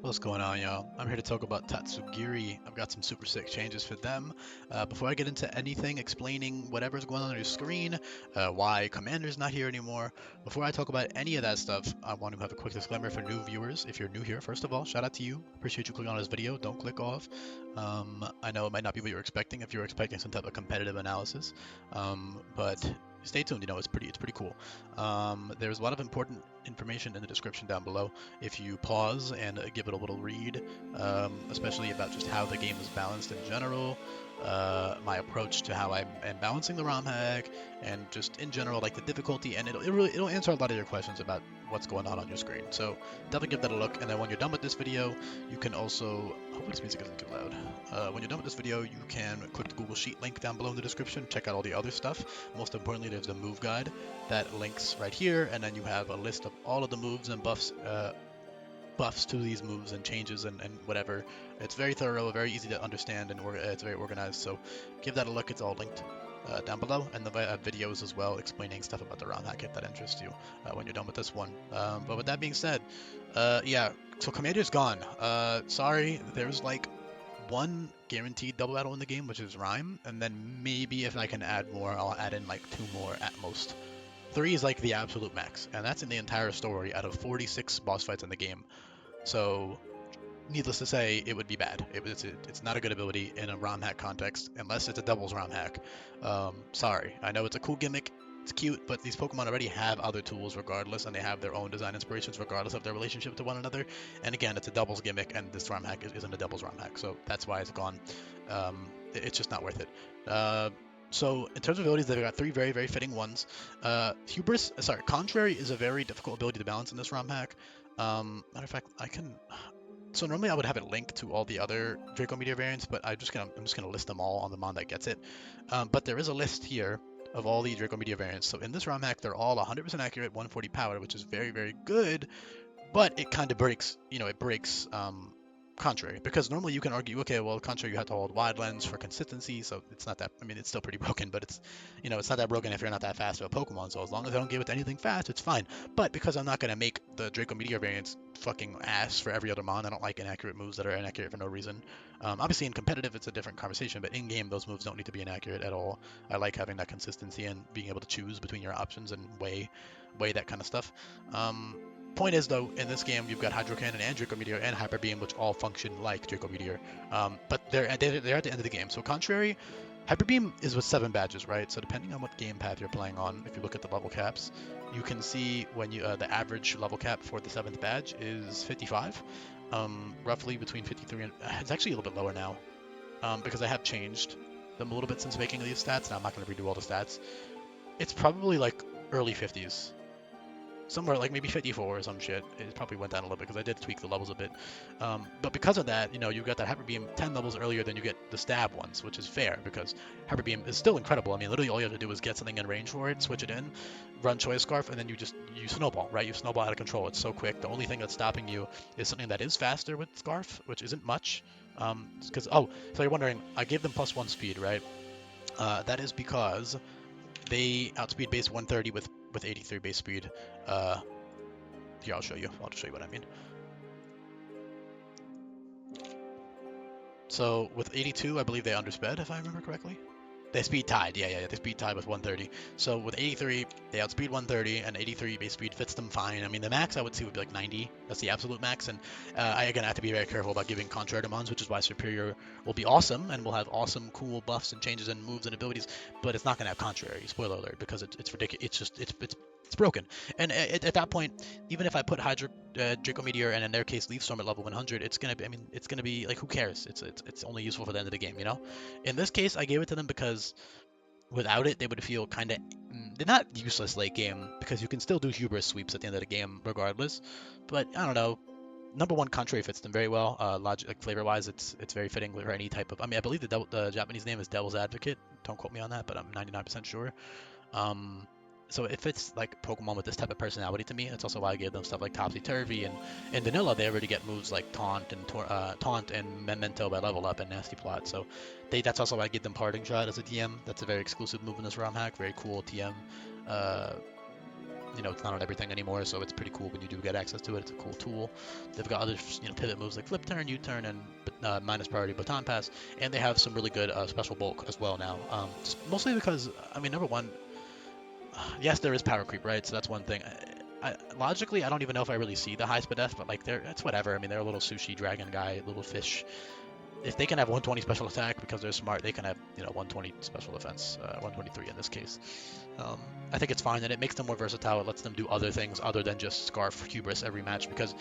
What's going on, y'all? I'm here to talk about Tatsugiri. I've got some super sick changes for them. Before I get into anything explaining whatever's going on your screen, why Commander's not here anymore, before I talk about any of that stuff, I want to have a quick disclaimer for new viewers. If you're new here, first of all, shout out to you. Appreciate you clicking on this video. Don't click off. I know it might not be what you're expecting if you're expecting some type of competitive analysis, but stay tuned. It's pretty cool. There's a lot of important information in the description down below. If you pause and give it a little read, especially about just how the game is balanced in general, my approach to how I am balancing the ROM hack, and just in general, like the difficulty, and it'll answer a lot of your questions about what's going on your screen. So definitely give that a look. And then when you're done with this video, you can also, hopefully this music isn't too loud. When you're done with this video, you can click the Google Sheet link down below in the description, check out all the other stuff. Most importantly, there's the move guide that links right here, and then you have a list of all of the moves and buffs to these moves and changes and whatever. It's very thorough, very easy to understand, and it's very organized. So give that a look. It's all linked down below, and I have videos as well explaining stuff about the ROM hack if that interests you when you're done with this one. But with that being said, yeah, so Commander's gone. Sorry, there's like one guaranteed double battle in the game, which is Rhyme, and then maybe if I can add more, I'll add in like 2 more at most. 3 is like the absolute max, and that's in the entire story out of 46 boss fights in the game. So, needless to say, it would be bad. It's not a good ability in a ROM hack context, unless it's a doubles ROM hack. Sorry. I know it's a cool gimmick, it's cute, but these Pokemon already have other tools regardless, and they have their own design inspirations regardless of their relationship to one another. And again, it's a doubles gimmick, and this ROM hack isn't a doubles ROM hack, so that's why it's gone. It's just not worth it. So in terms of abilities, they've got 3 very, very fitting ones. Contrary is a very difficult ability to balance in this ROM hack. Matter of fact, so normally I would have it linked to all the other Draco Meteor variants, but I'm just gonna list them all on the mon that gets it. But there is a list here of all the Draco Meteor variants. So in this ROM hack, they're all 100% accurate, 140 power, which is very, very good. But it kind of breaks, it breaks Contrary, because normally you can argue, okay, well, Contrary you have to hold wide lens for consistency, so it's not that, it's still pretty broken, but it's not that broken if you're not that fast of a Pokemon, so as long as I don't give it anything fast, it's fine. But because I'm not going to make the Draco Meteor variants fucking ass for every other mon, I don't like inaccurate moves that are inaccurate for no reason. Obviously in competitive it's a different conversation, but in-game those moves don't need to be inaccurate at all. I like having that consistency and being able to choose between your options and weigh that kind of stuff. Point is, though, in this game, you've got Hydro Cannon and Draco Meteor and Hyper Beam, which all function like Draco Meteor. But they're at the end of the game. So contrary, Hyper Beam is with 7 badges, right? So depending on what game path you're playing on, if you look at the level caps, you can see when the average level cap for the 7th badge is 55. Roughly between 53 and... It's actually a little bit lower now, because I have changed them a little bit since making these stats, and I'm not going to redo all the stats. It's probably like early 50s. Somewhere like maybe 54 or some shit. It probably went down a little bit because I did tweak the levels a bit. But because of that, you've got that Hyper Beam 10 levels earlier than you get the stab ones, which is fair because Hyper Beam is still incredible. Literally all you have to do is get something in range for it, switch it in, run Choice Scarf, and then you snowball, right? You snowball out of control. It's so quick. The only thing that's stopping you is something that is faster with Scarf, which isn't much. So you're wondering, I gave them +1 speed, right? That is because they outspeed base 130 with 83 base speed. Here, I'll show you what I mean. So with 82, I believe they undersped, if I remember correctly. They speed tied, yeah, they speed tied with 130. So with 83, they outspeed 130, and 83 base speed fits them fine. The max I would see would be like 90. That's the absolute max, and I have to be very careful about giving contrary to mons, which is why Superior will be awesome, and will have awesome, cool buffs and changes and moves and abilities, but it's not going to have contrary, spoiler alert, because it's ridiculous. It's broken. And at that point, even if I put Draco Meteor and in their case Leaf Storm at level 100, it's gonna be like, who cares? It's only useful for the end of the game, In this case, I gave it to them because without it, they would feel kind of, they're not useless late game, because you can still do Hubris sweeps at the end of the game regardless. But I don't know. Number 1, Contrary fits them very well. Flavor-wise, it's very fitting for any type of. I believe the Japanese name is Devil's Advocate. Don't quote me on that, but I'm 99% sure. So it fits like Pokemon with this type of personality to me. That's also why I gave them stuff like Topsy Turvy, and in Vanilla they already get moves like Taunt and Memento by level up and Nasty Plot. So that's also why I give them Parting Shot as a TM. That's a very exclusive move in this ROM hack. Very cool TM. you know, it's not on everything anymore, so it's pretty cool when you do get access to it. It's a cool tool. They've got other, you know, pivot moves like flip turn, U-turn, and minus priority baton pass, and they have some really good special bulk as well now. Mostly because, I mean, number one, yes, there is power creep, right? So that's one thing. Logically, I don't even know if I really see the high speed F, but like it's whatever. I mean, they're a little sushi dragon guy, little fish. If they can have 120 special attack because they're smart, they can have, you know, 120 special defense, 123 in this case. I think it's fine, and it makes them more versatile. It lets them do other things other than just Scarf Hubris every match, because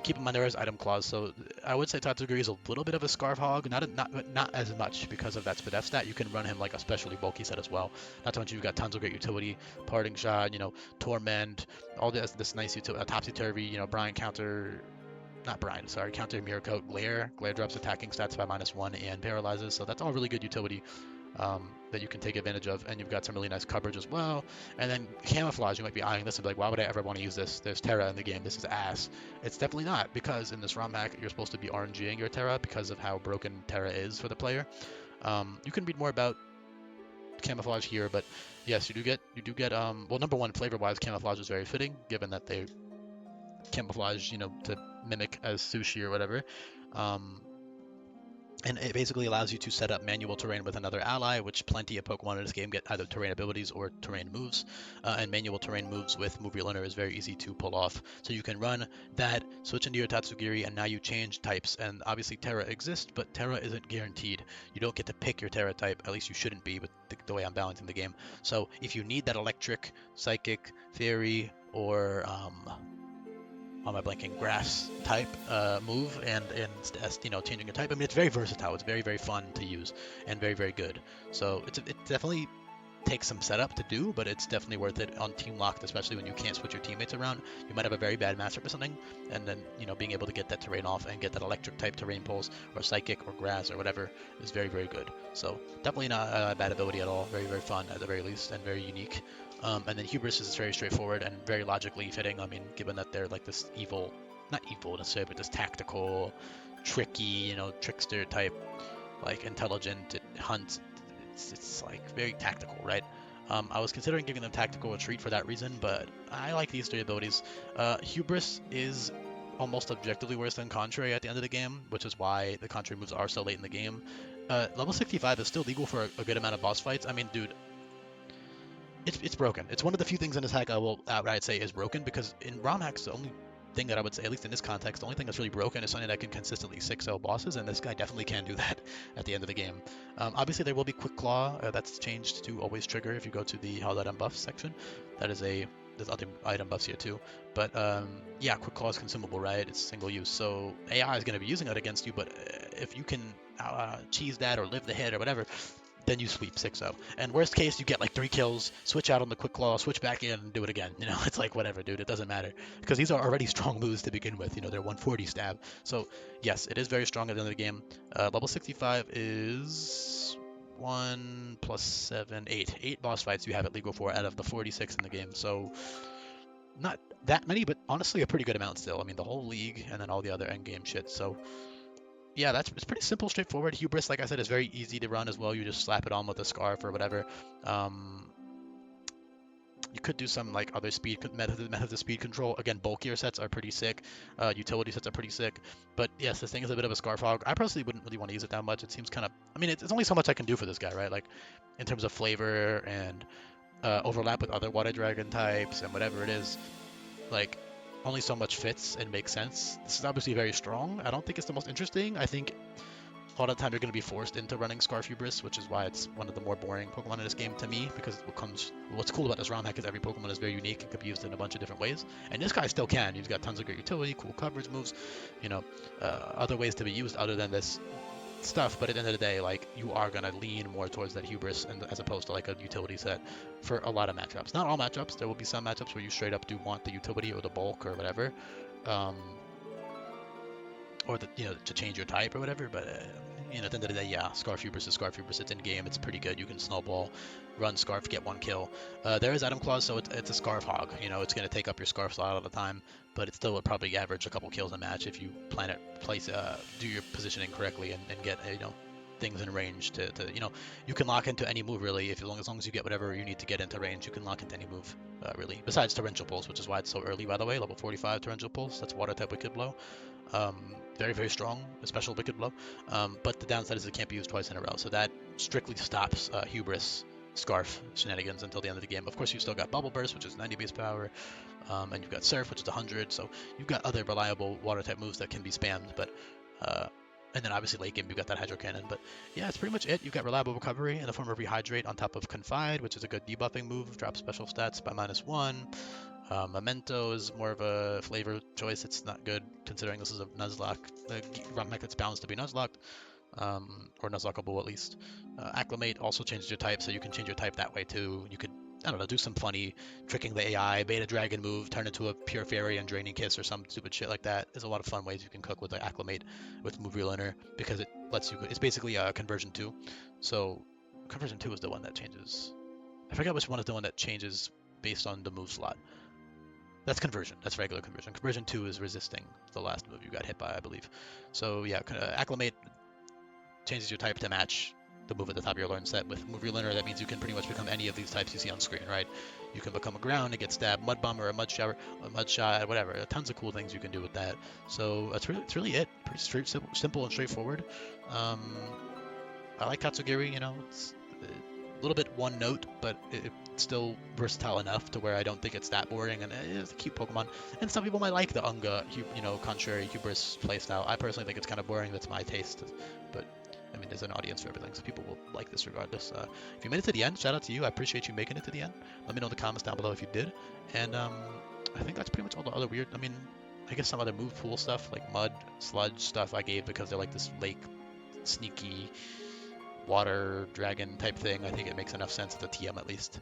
keep in mind there is item clause, so I would say Tatsugiri is a little bit of a Scarf hog, not as much because of that speed F stat. You can run him like a specially bulky set as well. Not to mention you've got tons of great utility, Parting Shot, you know, Torment, all this nice utility, Topsy-Turvy, you know, Brian counter. Not Brian, sorry, counter Mirror Coat, Glare. Glare drops attacking stats by -1 and paralyzes, so that's all really good utility that you can take advantage of, and you've got some really nice coverage as well. And then Camouflage, you might be eyeing this and be like, why would I ever want to use this? There's Terra in the game, this is ass. It's definitely not, because in this ROM hack, you're supposed to be RNGing your Terra because of how broken Terra is for the player. You can read more about Camouflage here, but yes, you do get well, number one, flavor-wise, Camouflage is very fitting, given that they camouflage, you know, to mimic as sushi or whatever. And it basically allows you to set up manual terrain with another ally, which plenty of Pokemon in this game get either terrain abilities or terrain moves. And manual terrain moves with Move Your Learner is very easy to pull off. So you can run that, switch into your Tatsugiri, and now you change types. And obviously Terra exists, but Terra isn't guaranteed. You don't get to pick your Terra type, at least you shouldn't be with the way I'm balancing the game. So if you need that Electric, Psychic, Fairy, or on my blanking grass type move and you know, changing your type. I mean, it's very versatile. It's very fun to use and very good. So it definitely takes some setup to do, but it's definitely worth it on Teamlocked, especially when you can't switch your teammates around. You might have a very bad matchup or something, and then, you know, being able to get that terrain off and get that Electric type terrain pulse or Psychic or Grass or whatever is very good. So definitely not a bad ability at all. Very fun at the very least, and very unique. And then Hubris is very straightforward and very logically fitting. I mean, given that they're like this evil, not evil necessarily, but this tactical, tricky, you know, trickster type, like intelligent hunt. It's like very tactical, right? I was considering giving them Tactical Retreat for that reason, but I like these three abilities. Hubris is almost objectively worse than Contrary at the end of the game, which is why the Contrary moves are so late in the game. Level 65 is still legal for a good amount of boss fights. I mean, dude, it's broken. It's one of the few things in this hack I will outright say is broken, because in ROM hacks, the only thing that I would say, at least in this context, the only thing that's really broken is something that can consistently 6-0 bosses, and this guy definitely can do that at the end of the game. Obviously, there will be Quick Claw. That's changed to always trigger if you go to the How Item Buffs section. There's other item buffs here too. But yeah, Quick Claw is consumable, right? It's single use, so AI is going to be using it against you, but if you can cheese that or live the hit or whatever, then you sweep 6-0. And worst case, you get like 3 kills, switch out on the Quick Claw, switch back in, and do it again. You know, it's like whatever, dude. It doesn't matter, because these are already strong moves to begin with. You know, they're 140 stab. So yes, it is very strong at the end of the game. Level 65 is 1 + 7, 8. 8 boss fights you have it legal for out of the 46 in the game. So not that many, but honestly a pretty good amount still. I mean, the whole league and then all the other endgame shit. So yeah, it's pretty simple, straightforward. Hubris, like I said, is very easy to run as well. You just slap it on with a scarf or whatever. You could do some like other speed methods of speed control. Again, bulkier sets are pretty sick. Utility sets are pretty sick. But yes, this thing is a bit of a scarf hog. I personally wouldn't really want to use it that much. It seems kind of, I mean, it's only so much I can do for this guy, right? Like in terms of flavor and overlap with other water dragon types and whatever it is. Like, only so much fits and makes sense. This is obviously very strong. I don't think it's the most interesting. I think a lot of the time you're going to be forced into running Scarf Hubris, which is why it's one of the more boring Pokemon in this game to me, because what's cool about this ROM hack is every Pokemon is very unique and can be used in a bunch of different ways. And this guy still can. He's got tons of great utility, cool coverage moves, you know, other ways to be used other than this stuff. But at the end of the day, like, you are going to lean more towards that Hubris and as opposed to like a utility set for a lot of matchups. Not all matchups. There will be some matchups where you straight up do want the utility or the bulk or whatever, or the, you know, to change your type or whatever. But you know, at the end of the day, yeah, Scarf Hubris is Scarf Hubris. It's in game. It's pretty good. You can snowball, run Scarf, get 1 kill. There is item clause, so it's a Scarf hog. You know, it's going to take up your Scarf slot all the time, but it still would probably average a couple kills a match if you do your positioning correctly and get, you know, things in range to you know, you can lock into any move really if as long as you get whatever you need to get into range, you can lock into any move really. Besides Torrential Pulse, which is why it's so early, by the way, level 45 Torrential Pulse. That's water type Wicked Blow. Very, very strong, a special Wicked Blow. But the downside is it can't be used twice in a row, so that strictly stops Hubris Scarf shenanigans until the end of the game. Of course, you've still got Bubble Burst, which is 90 base power, and you've got Surf, which is 100, so you've got other reliable water type moves that can be spammed, but and then obviously late game you've got that Hydro Cannon, but yeah, that's pretty much it. You've got reliable recovery in the form of Rehydrate on top of Confide, which is a good debuffing move, drops special stats by -1. Memento is more of a flavor choice. It's not good considering this is a Nuzlocke. The ROM mech it's balanced to be Nuzlocked, or Nuzlockable at least. Acclimate also changes your type, so you can change your type that way too. You could, I don't know, do some funny tricking the AI, Beta Dragon move, turn into a Pure Fairy and Draining Kiss or some stupid shit like that. There's a lot of fun ways you can cook with the Acclimate with Move Relearner because it lets you. It's basically a conversion 2. So conversion 2 is the one that changes. I forget which one is the one that changes based on the move slot. That's conversion. That's regular conversion. Conversion 2 is resisting the last move you got hit by, I believe. So yeah, Acclimate changes your type to match the move at the top of your learn set. With Move Relearner, that means you can pretty much become any of these types you see on screen, right? You can become a ground and get stabbed, Mud Bomb or a Mud Shower, a Mud Shot, whatever. Tons of cool things you can do with that. So that's really it. Pretty simple and straightforward. I like Tatsugiri, you know, it's a little bit one note, but it's still versatile enough to where I don't think it's that boring, and it's a cute Pokemon. And some people might like the Unga, you know, contrary Hubris playstyle. I personally think it's kind of boring. That's my taste, but I mean, there's an audience for everything, so people will like this regardless. If you made it to the end, shout out to you. I appreciate you making it to the end. Let me know in the comments down below if you did. And I think that's pretty much all the other weird. I mean, I guess some other move pool stuff like Mud, Sludge stuff I gave because they're like this lake, sneaky water dragon type thing. I think it makes enough sense at the TM at least.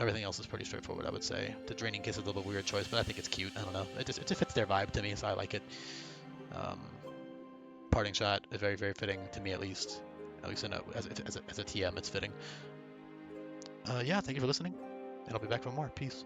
Everything else is pretty straightforward, I would say. The Draining Kiss is a little bit weird choice, but I think it's cute. I don't know. It just fits their vibe to me, so I like it. Parting Shot is very, very fitting to me, at least as a TM, it's fitting. Yeah, thank you for listening, and I'll be back for more. Peace.